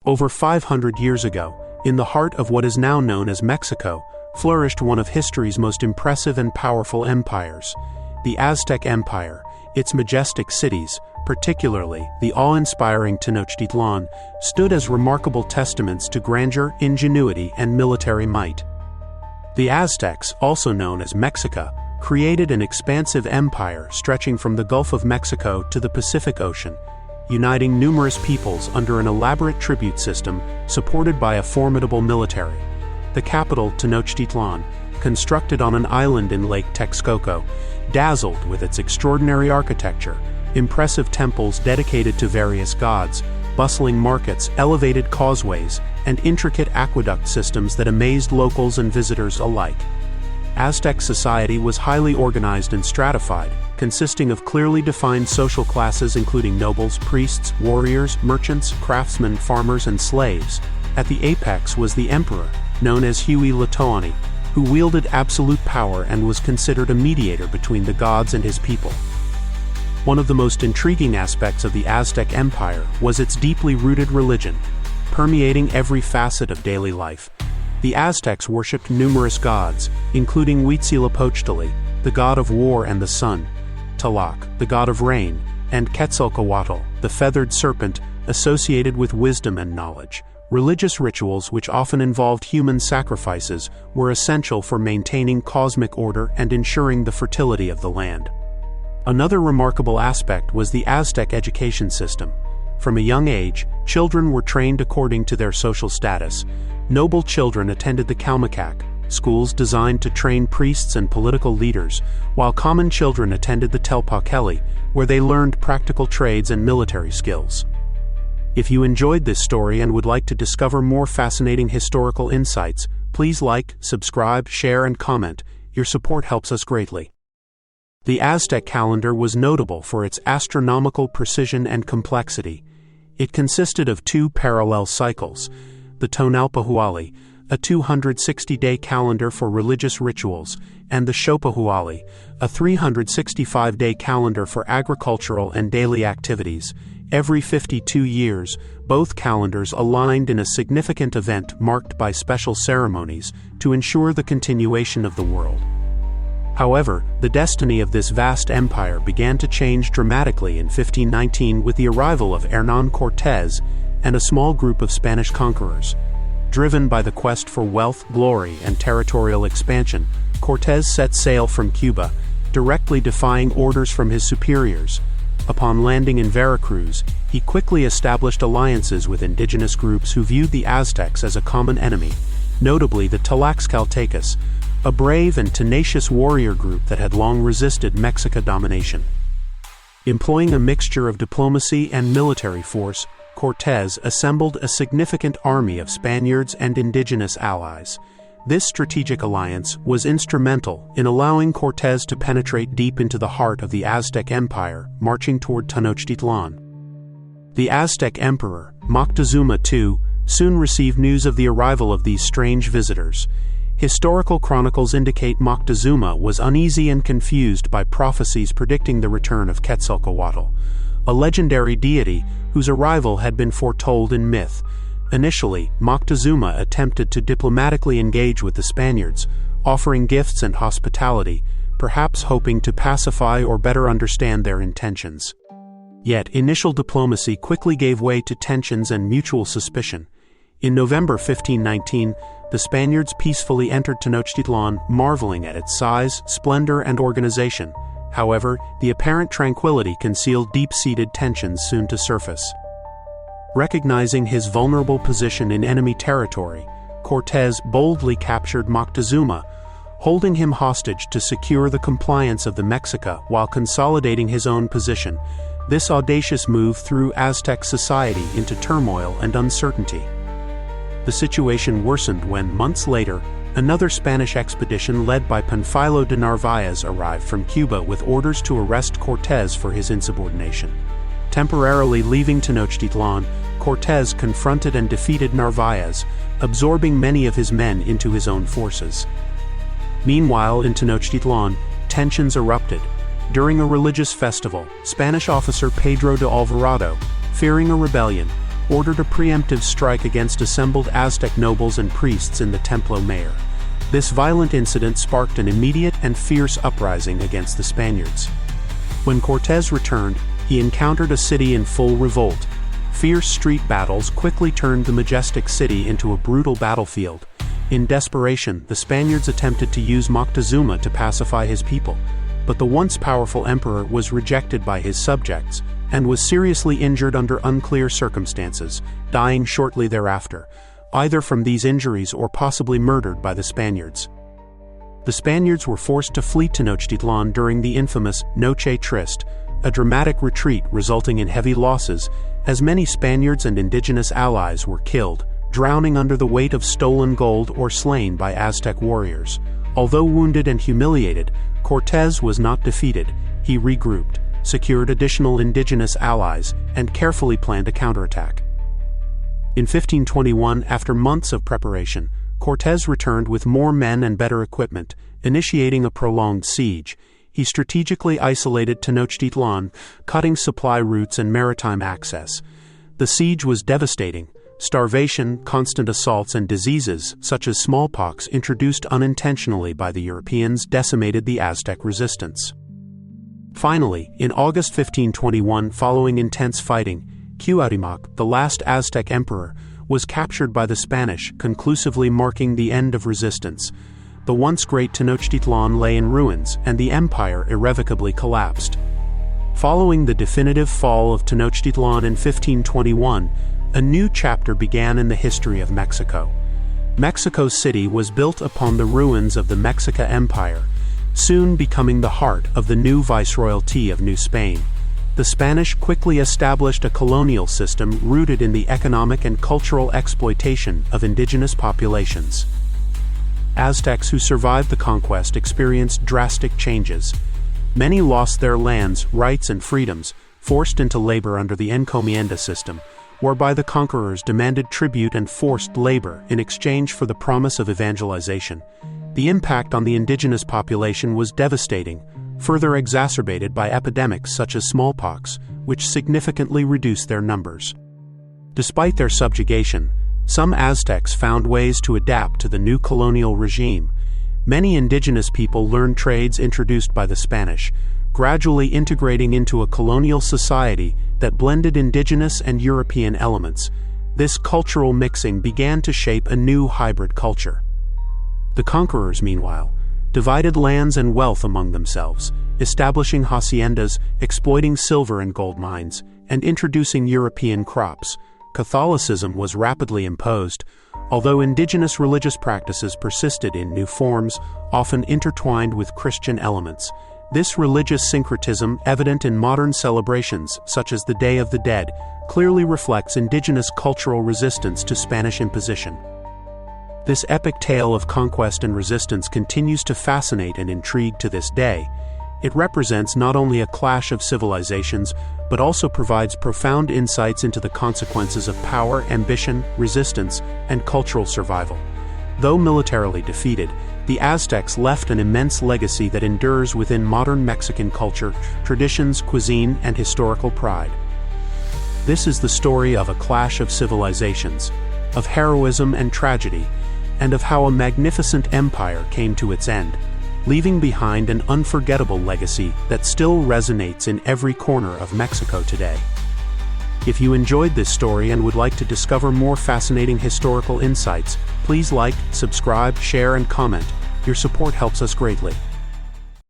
Over 500 years ago, in the heart of what is now known as Mexico, flourished one of history's most impressive and powerful empires, the Aztec Empire. Its majestic cities, particularly the awe-inspiring Tenochtitlan, stood as remarkable testaments to grandeur, ingenuity, and military might. The Aztecs, also known as Mexica, created an expansive empire stretching from the Gulf of Mexico to the Pacific Ocean, uniting numerous peoples under an elaborate tribute system supported by a formidable military. The capital, Tenochtitlan, constructed on an island in Lake Texcoco, dazzled with its extraordinary architecture, impressive temples dedicated to various gods, bustling markets, elevated causeways, and intricate aqueduct systems that amazed locals and visitors alike. Aztec society was highly organized and stratified, consisting of clearly defined social classes including nobles, priests, warriors, merchants, craftsmen, farmers, and slaves. At the apex was the emperor, known as Huitzilopochtli, who wielded absolute power and was considered a mediator between the gods and his people. One of the most intriguing aspects of the Aztec Empire was its deeply rooted religion, permeating every facet of daily life. The Aztecs worshipped numerous gods, including Huitzilopochtli, the god of war and the sun, Tlaloc, the god of rain, and Quetzalcoatl, the feathered serpent, associated with wisdom and knowledge. Religious rituals, which often involved human sacrifices, were essential for maintaining cosmic order and ensuring the fertility of the land. Another remarkable aspect was the Aztec education system. From a young age, children were trained according to their social status. Noble children attended the Calmecac, schools designed to train priests and political leaders, while common children attended the Telpakeli, where they learned practical trades and military skills. If you enjoyed this story and would like to discover more fascinating historical insights, please like, subscribe, share, and comment. Your support helps us greatly. The Aztec calendar was notable for its astronomical precision and complexity. It consisted of two parallel cycles: the Tonalpohualli, a 260-day calendar for religious rituals, and the Xiuhpohualli, a 365-day calendar for agricultural and daily activities. Every 52 years, both calendars aligned in a significant event marked by special ceremonies to ensure the continuation of the world. However, the destiny of this vast empire began to change dramatically in 1519 with the arrival of Hernán Cortés and a small group of Spanish conquerors. Driven by the quest for wealth, glory, and territorial expansion, Cortés set sail from Cuba, directly defying orders from his superiors. Upon landing in Veracruz, he quickly established alliances with indigenous groups who viewed the Aztecs as a common enemy, notably the Tlaxcaltecas, a brave and tenacious warrior group that had long resisted Mexica domination. Employing a mixture of diplomacy and military force, Cortés assembled a significant army of Spaniards and indigenous allies. This strategic alliance was instrumental in allowing Cortés to penetrate deep into the heart of the Aztec Empire, marching toward Tenochtitlan. The Aztec Emperor, Moctezuma II, soon received news of the arrival of these strange visitors. Historical chronicles indicate Moctezuma was uneasy and confused by prophecies predicting the return of Quetzalcoatl, a legendary deity whose arrival had been foretold in myth. Initially, Moctezuma attempted to diplomatically engage with the Spaniards, offering gifts and hospitality, perhaps hoping to pacify or better understand their intentions. Yet initial diplomacy quickly gave way to tensions and mutual suspicion. In November 1519, the Spaniards peacefully entered Tenochtitlan, marveling at its size, splendor, and organization. However, the apparent tranquility concealed deep-seated tensions soon to surface. Recognizing his vulnerable position in enemy territory, Cortés boldly captured Moctezuma, holding him hostage to secure the compliance of the Mexica while consolidating his own position. This audacious move threw Aztec society into turmoil and uncertainty. The situation worsened when, months later, another Spanish expedition led by Panfilo de Narvaez arrived from Cuba with orders to arrest Cortés for his insubordination. Temporarily leaving Tenochtitlan, Cortés confronted and defeated Narvaez, absorbing many of his men into his own forces. Meanwhile, in Tenochtitlan, tensions erupted. During a religious festival, Spanish officer Pedro de Alvarado, fearing a rebellion, ordered a preemptive strike against assembled Aztec nobles and priests in the Templo Mayor. This violent incident sparked an immediate and fierce uprising against the Spaniards. When Cortés returned, he encountered a city in full revolt. Fierce street battles quickly turned the majestic city into a brutal battlefield. In desperation, the Spaniards attempted to use Moctezuma to pacify his people, but the once powerful emperor was rejected by his subjects and was seriously injured under unclear circumstances, dying shortly thereafter, either from these injuries or possibly murdered by the Spaniards. The Spaniards were forced to flee Tenochtitlan during the infamous Noche Triste, a dramatic retreat resulting in heavy losses, as many Spaniards and indigenous allies were killed, drowning under the weight of stolen gold or slain by Aztec warriors. Although wounded and humiliated, Cortés was not defeated. He regrouped, secured additional indigenous allies, and carefully planned a counterattack. In 1521, after months of preparation, Cortés returned with more men and better equipment, initiating a prolonged siege. He strategically isolated Tenochtitlan, cutting supply routes and maritime access. The siege was devastating. Starvation, constant assaults, and diseases, such as smallpox introduced unintentionally by the Europeans, decimated the Aztec resistance. Finally, in August 1521, following intense fighting, Cuauhtémoc, the last Aztec emperor, was captured by the Spanish, conclusively marking the end of resistance. The once great Tenochtitlan lay in ruins, and the empire irrevocably collapsed. Following the definitive fall of Tenochtitlan in 1521, a new chapter began in the history of Mexico. Mexico City was built upon the ruins of the Aztec Empire, soon becoming the heart of the new viceroyalty of New Spain. The Spanish quickly established a colonial system rooted in the economic and cultural exploitation of indigenous populations. Aztecs who survived the conquest experienced drastic changes. Many lost their lands, rights, and freedoms, forced into labor under the encomienda system, whereby the conquerors demanded tribute and forced labor in exchange for the promise of evangelization. The impact on the indigenous population was devastating, further exacerbated by epidemics such as smallpox, which significantly reduced their numbers. Despite their subjugation, some Aztecs found ways to adapt to the new colonial regime. Many indigenous people learned trades introduced by the Spanish, gradually integrating into a colonial society that blended indigenous and European elements. This cultural mixing began to shape a new hybrid culture. The conquerors, meanwhile, divided lands and wealth among themselves, establishing haciendas, exploiting silver and gold mines, and introducing European crops. Catholicism was rapidly imposed, although indigenous religious practices persisted in new forms, often intertwined with Christian elements. This religious syncretism, evident in modern celebrations such as the Day of the Dead, clearly reflects indigenous cultural resistance to Spanish imposition. This epic tale of conquest and resistance continues to fascinate and intrigue to this day. It represents not only a clash of civilizations, but also provides profound insights into the consequences of power, ambition, resistance, and cultural survival. Though militarily defeated, the Aztecs left an immense legacy that endures within modern Mexican culture, traditions, cuisine, and historical pride. This is the story of a clash of civilizations, of heroism and tragedy, and of how a magnificent empire came to its end, leaving behind an unforgettable legacy that still resonates in every corner of Mexico today. If you enjoyed this story and would like to discover more fascinating historical insights, please like, subscribe, share, and comment. Your support helps us greatly.